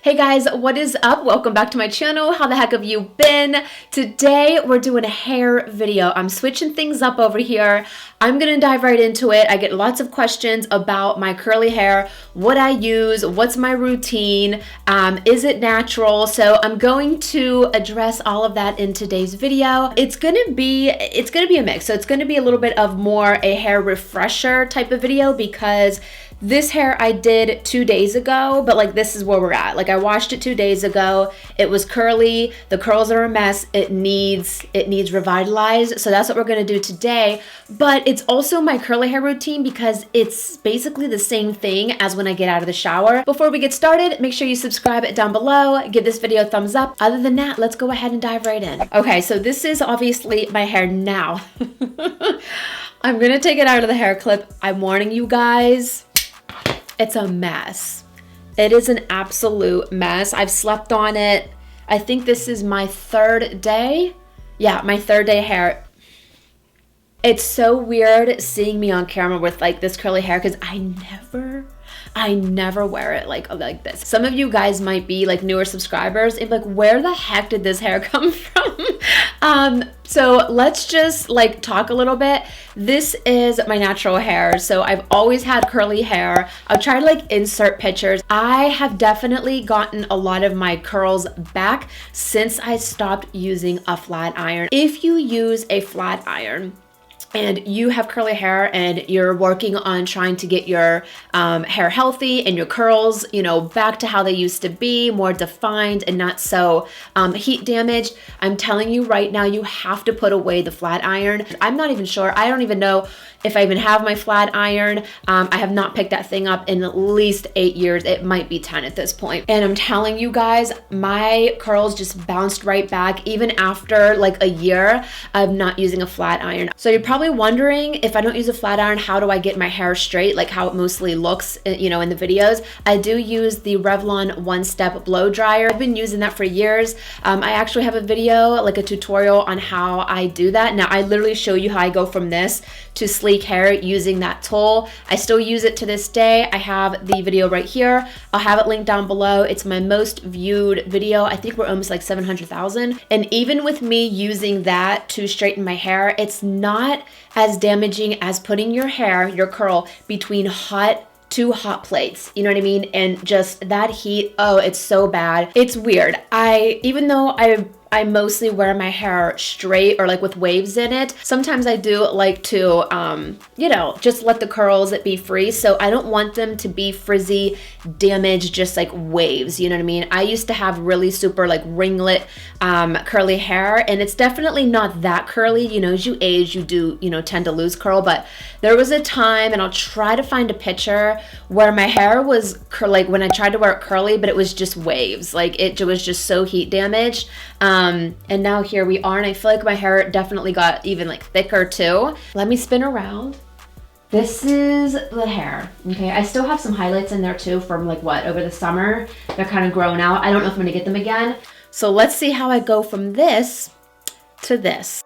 Hey guys, what is up? Welcome back to my channel. How the heck have you been? Today we're doing a hair video. I'm switching things up over here. I'm gonna dive right into it. I get lots of questions about my curly hair, what I use, what's my routine, is it natural? So I'm going to address all of that in today's video. It's gonna be a mix. So it's gonna be a little bit of more a hair refresher type of video because this hair I did 2 days ago, but like this is where we're at. Like I washed it 2 days ago. It was curly. The curls are a mess. It needs revitalized. So that's what we're gonna do today. But it's also my curly hair routine because it's basically the same thing as when I get out of the shower. Before we get started, make sure you subscribe down below. Give this video a thumbs up. Other than that, let's go ahead and dive right in. Okay, so this is obviously my hair now. I'm gonna take it out of the hair clip. I'm warning you guys. It's a mess. It is an absolute mess. I've slept on it. I think this is my third day. Yeah, my third day hair. It's so weird seeing me on camera with like this curly hair because I never wear it like this. Some of you guys might be like newer subscribers and like, where the heck did this hair come from? So let's just like talk a little bit. This is my natural hair. So I've always had curly hair. I'll try to like insert pictures. I have definitely gotten a lot of my curls back since I stopped using a flat iron. If you use a flat iron, and you have curly hair and you're working on trying to get your hair healthy and your curls, you know, back to how they used to be, more defined and not so heat damaged, I'm telling you right now, you have to put away the flat iron. I'm not even sure. I don't even know if I even have my flat iron. I have not picked that thing up in at least 8 years. It might be 10 at this point. And I'm telling you guys, my curls just bounced right back even after like a year of not using a flat iron. So you're probably wondering, if I don't use a flat iron, how do I get my hair straight, like how it mostly looks, you know, in the videos? I do use the Revlon one-step blow dryer. I've been using that for years. I actually have a video, like a tutorial on how I do that. Now I literally show you how I go from this to sleek hair using that tool. I still use it to this day. I have the video right here. I'll have it linked down below. It's my most viewed video. I think we're almost like 700,000. And even with me using that to straighten my hair, it's not as damaging as putting your hair, your curl, between two hot plates. You know what I mean? And just that heat, oh, it's so bad. It's weird. Even though I mostly wear my hair straight or like with waves in it, sometimes I do like to, you know, just let the curls be free. So I don't want them to be frizzy, damaged, just like waves. You know what I mean? I used to have really super like ringlet, curly hair, and it's definitely not that curly. You know, as you age, you do, you know, tend to lose curl. But there was a time, and I'll try to find a picture where my hair was like when I tried to wear it curly, but it was just waves. Like it was just so heat damaged. And now here we are, and I feel like my hair definitely got even like thicker too. Let me spin around. This is the hair, okay? I still have some highlights in there too from like over the summer. They're kind of grown out. I don't know if I'm gonna get them again. So let's see how I go from this to this.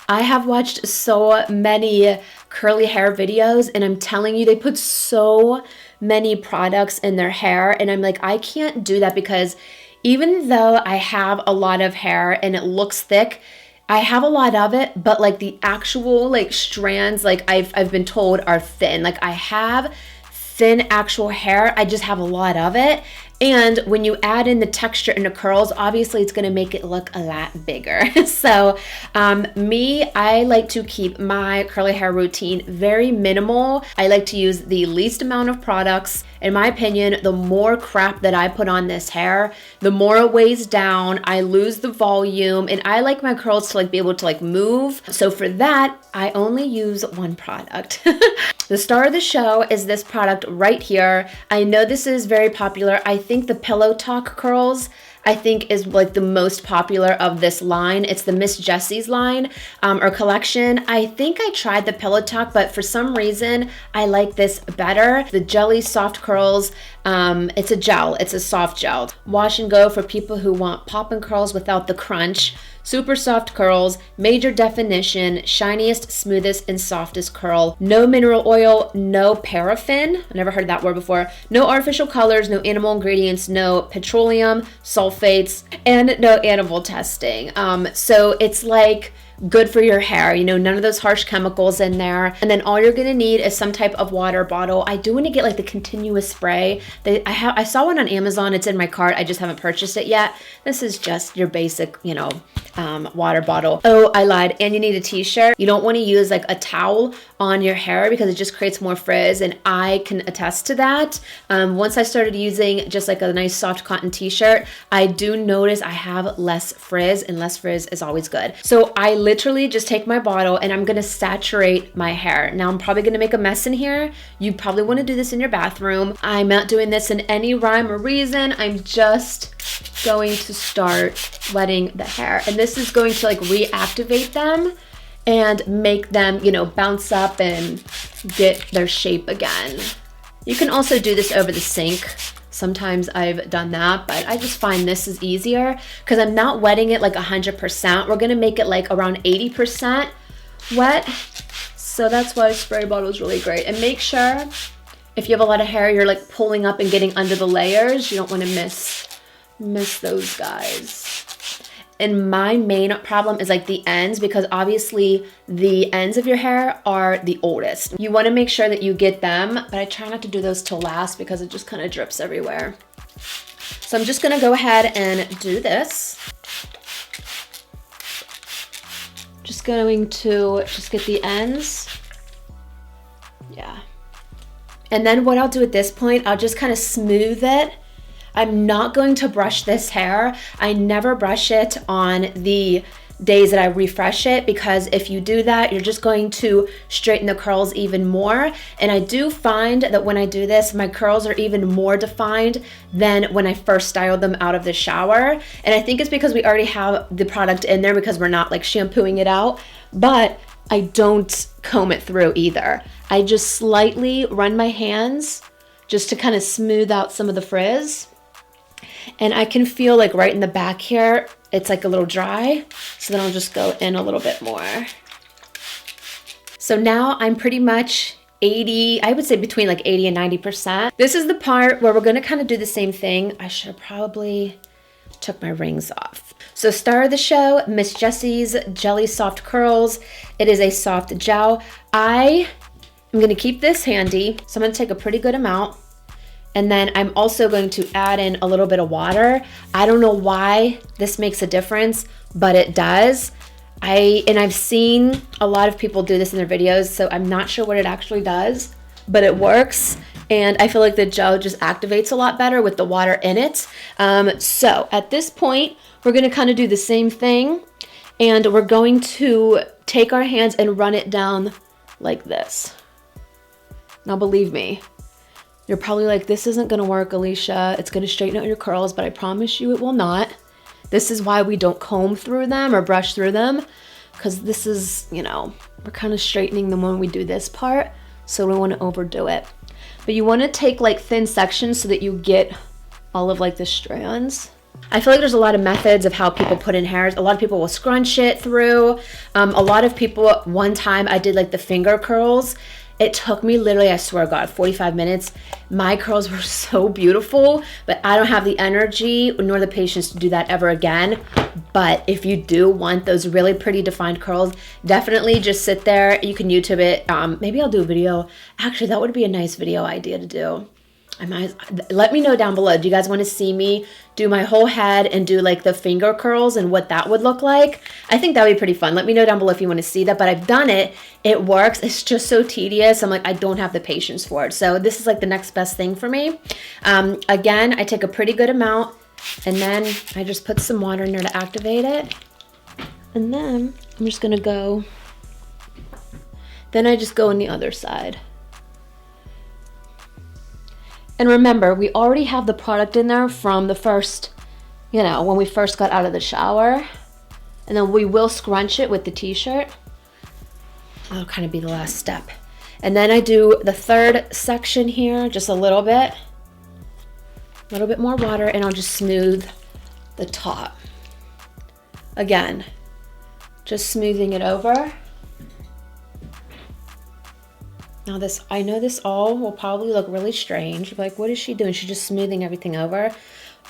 I have watched so many curly hair videos, and I'm telling you, they put so many products in their hair, and I'm like, I can't do that because even though I have a lot of hair and it looks thick, I have a lot of it, but like the actual like strands, like I've been told, are thin. Like I have thin actual hair, I just have a lot of it. And when you add in the texture and the curls, obviously it's gonna make it look a lot bigger. So I like to keep my curly hair routine very minimal. I like to use the least amount of products. In my opinion, the more crap that I put on this hair, the more it weighs down, I lose the volume, and I like my curls to like be able to like move. So for that, I only use one product. The star of the show is this product right here. I know this is very popular. I think the Pillow Talk curls, I think, is like the most popular of this line. It's the Miss Jessie's line or collection. I think I tried the Pillow Talk, but for some reason I like this better. The Jelly Soft Curls, it's a gel, it's a soft gel. Wash and go for people who want poppin' curls without the crunch. super soft curls, major definition, shiniest, smoothest, and softest curl. No mineral oil, no paraffin. I never heard that word before. No artificial colors, no animal ingredients, no petroleum, sulfates, and no animal testing. So it's like good for your hair, you know, none of those harsh chemicals in there. And then all you're gonna need is some type of water bottle. I do want to get like the continuous spray. I saw one on Amazon. It's in my cart. I just haven't purchased it yet. This is just your basic, you know, water bottle. Oh, I lied. And you need a t-shirt. You don't want to use like a towel on your hair because it just creates more frizz, and I can attest to that. Once I started using just like a nice soft cotton t-shirt, I do notice I have less frizz, and less frizz is always good. So I literally just take my bottle and I'm gonna saturate my hair. Now I'm probably gonna make a mess in here. You probably want to do this in your bathroom. I'm not doing this in any rhyme or reason. I'm just going to start wetting the hair, and this is going to like reactivate them and make them, you know, bounce up and get their shape again. You can also do this over the sink. Sometimes I've done that, but I just find this is easier because I'm not wetting it like 100%. We're gonna make it like around 80% wet. So that's why a spray bottle is really great. And make sure if you have a lot of hair, you're like pulling up and getting under the layers. You don't wanna miss those guys. And my main problem is like the ends, because obviously the ends of your hair are the oldest. You want to make sure that you get them, but I try not to do those till last because it just kind of drips everywhere. So I'm just going to go ahead and do this. Just going to just get the ends. Yeah. And then what I'll do at this point, I'll just kind of smooth it. I'm not going to brush this hair. I never brush it on the days that I refresh it, because if you do that, you're just going to straighten the curls even more. And I do find that when I do this, my curls are even more defined than when I first styled them out of the shower. And I think it's because we already have the product in there because we're not like shampooing it out, but I don't comb it through either. I just slightly run my hands just to kind of smooth out some of the frizz. And I can feel like right in the back here, it's like a little dry. So then I'll just go in a little bit more. So now I'm pretty much 80, I would say between like 80 and 90%. This is the part where we're gonna kind of do the same thing. I should have probably took my rings off. So star of the show, Miss Jessie's Jelly Soft Curls. It is a soft gel. I am gonna keep this handy. So I'm gonna take a pretty good amount. And then I'm also going to add in a little bit of water. I don't know why this makes a difference, but it does. I've seen a lot of people do this in their videos, so I'm not sure what it actually does, but it works. And I feel like the gel just activates a lot better with the water in it. So at this point, we're gonna kind of do the same thing, and we're going to take our hands and run it down like this. Now believe me, you're probably like, this isn't gonna work, Alicia. It's gonna straighten out your curls, but I promise you it will not. This is why we don't comb through them or brush through them, because this is, you know, we're kind of straightening them when we do this part, so we don't wanna overdo it. But you wanna take like thin sections so that you get all of like the strands. I feel like there's a lot of methods of how people put in hairs. A lot of people will scrunch it through. A lot of people, one time I did like the finger curls. It took me literally, I swear to God, 45 minutes. My curls were so beautiful, but I don't have the energy nor the patience to do that ever again. But if you do want those really pretty defined curls, definitely just sit there. You can YouTube it. Maybe I'll do a video. Actually, that would be a nice video idea to do. Let me know down below. Do you guys want to see me do my whole head and do like the finger curls and what that would look like? I think that would be pretty fun. Let me know down below if you want to see that, but I've done it. It works. It's just so tedious. I'm like, I don't have the patience for it. So this is like the next best thing for me. Again, I take a pretty good amount and then I just put some water in there to activate it. And then I'm just going to go. Then I just go on the other side. And remember, we already have the product in there from the first, you know, when we first got out of the shower. And then we will scrunch it with the t-shirt. That'll kind of be the last step. And then I do the third section here, just a little bit more water, and I'll just smooth the top. Again, just smoothing it over. Now this, I know this all will probably look really strange. Like, what is she doing? She's just smoothing everything over.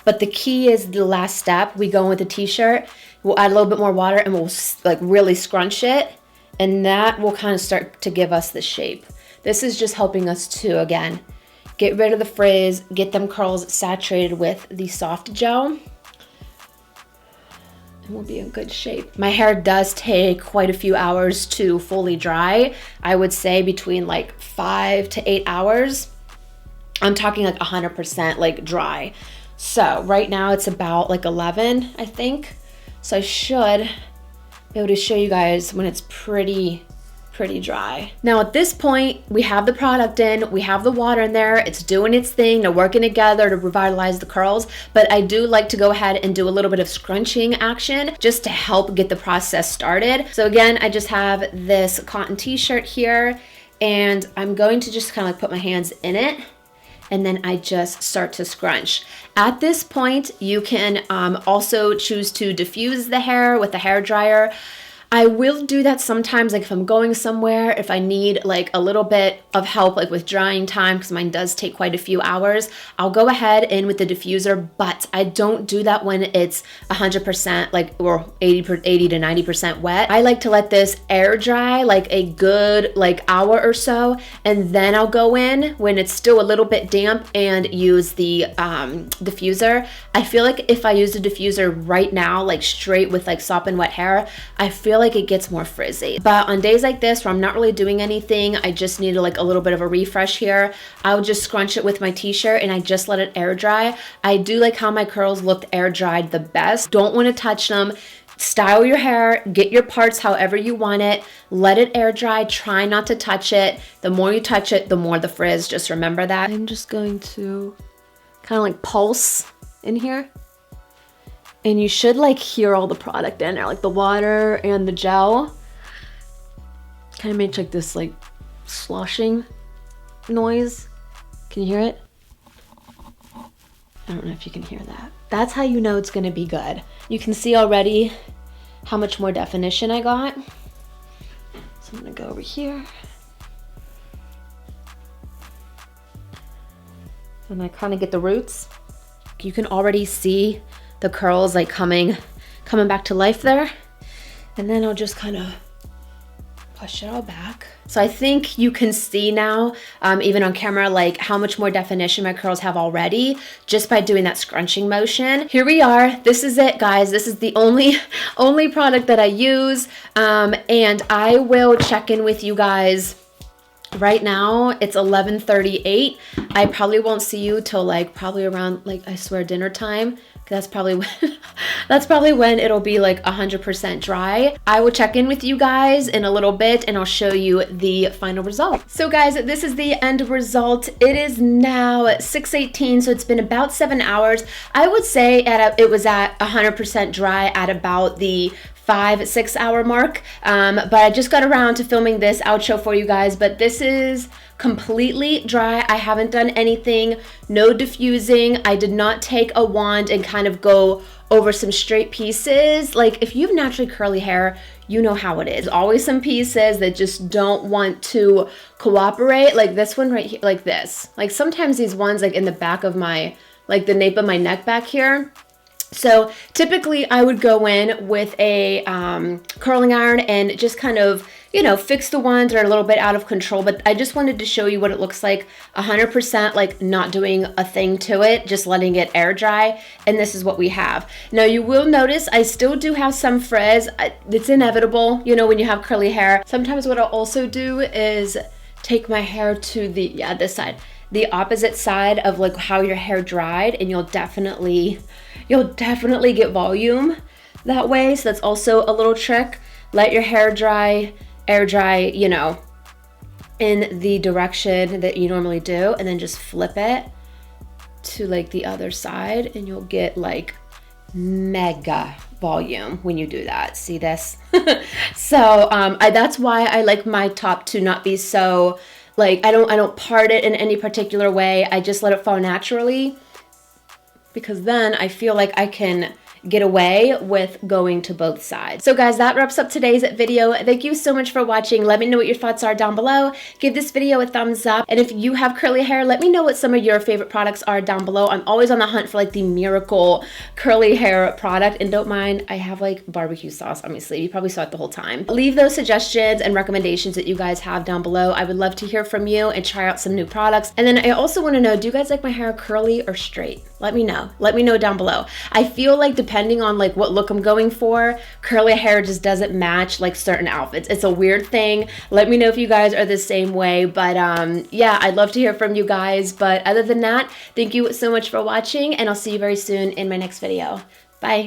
But the key is the last step. We go in with the t-shirt, we'll add a little bit more water and we'll like really scrunch it. And that will kind of start to give us the shape. This is just helping us to, again, get rid of the frizz, get them curls saturated with the soft gel. Will be in good shape. My hair does take quite a few hours to fully dry. I would say between like 5 to 8 hours. I'm talking like 100% like dry. So right now it's about like 11, I think. So I should be able to show you guys when it's pretty dry. Now at this point, we have the product in, we have the water in there, it's doing its thing, they're working together to revitalize the curls, but I do like to go ahead and do a little bit of scrunching action just to help get the process started. So again, I just have this cotton t-shirt here, and I'm going to just kind of like put my hands in it, and then I just start to scrunch. At this point, you can also choose to diffuse the hair with a hair dryer. I will do that sometimes, like if I'm going somewhere, if I need like a little bit of help like with drying time, because mine does take quite a few hours, I'll go ahead in with the diffuser, but I don't do that when it's 100% like, or 80 to 90% wet. I like to let this air dry like a good like hour or so, and then I'll go in when it's still a little bit damp and use the diffuser. I feel like if I use the diffuser right now, like straight with like sopping wet hair, I feel like it gets more frizzy. But on days like this where I'm not really doing anything, I just need like a little bit of a refresh here, I'll just scrunch it with my t-shirt and I just let it air dry. I do like how my curls looked air dried the best. Don't want to touch them. Style your hair, get your parts however you want it, let it air dry, try not to touch it. The more you touch it, the more the frizz, just remember that. I'm just going to kind of like pulse in here. And you should like hear all the product in there, like the water and the gel. Kind of makes like this like sloshing noise. Can you hear it? I don't know if you can hear that. That's how you know it's gonna be good. You can see already how much more definition I got. So I'm gonna go over here. And I kind of get the roots. You can already see the curls like coming back to life there. And then I'll just kind of push it all back. So I think you can see now, even on camera, like how much more definition my curls have already just by doing that scrunching motion. Here we are. This is it, guys. This is the only product that I use. And I will check in with you guys. Right now it's 11:38. I probably won't see you till like probably around like, I swear, dinner time. That's probably when it'll be like 100% dry. I will check in with you guys in a little bit and I'll show you the final result. So guys, this is the end result. It is now 6:18, so it's been about 7 hours. I would say it was at 100% dry at about the 5-6 hour mark, but I just got around to filming this outro for you guys. But this is completely dry. I haven't done anything, no diffusing. I did not take a wand and kind of go over some straight pieces. Like if you have naturally curly hair, you know how it is. Always some pieces that just don't want to cooperate, like this one right here, like this. Like sometimes these ones like in the back of my, like the nape of my neck back here. So typically I would go in with a curling iron and just kind of, you know, fix the ones that are a little bit out of control. But I just wanted to show you what it looks like 100%, like not doing a thing to it, just letting it air dry. And this is what we have. Now you will notice I still do have some frizz. It's inevitable, you know, when you have curly hair. Sometimes what I'll also do is take my hair to the, this side, the opposite side of like how your hair dried, and you'll definitely get volume that way. So that's also a little trick. Let your hair dry, air dry, you know, in the direction that you normally do, and then just flip it to like the other side and you'll get like mega volume when you do that. See this? So that's why I like my top to not be so like, I don't part it in any particular way. I just let it fall naturally, because then I feel like I can get away with going to both sides. So guys, that wraps up today's video. Thank you so much for watching. Let me know what your thoughts are down below. Give this video a thumbs up. And if you have curly hair, let me know what some of your favorite products are down below. I'm always on the hunt for like the miracle curly hair product. And don't mind, I have like barbecue sauce on my sleeve. You probably saw it the whole time. Leave those suggestions and recommendations that you guys have down below. I would love to hear from you and try out some new products. And then I also want to know, do you guys like my hair curly or straight? Let me know. Let me know down below. I feel like depending on like what look I'm going for, curly hair just doesn't match like certain outfits. It's a weird thing. Let me know if you guys are the same way. But yeah, I'd love to hear from you guys. But other than that, thank you so much for watching, and I'll see you very soon in my next video. Bye.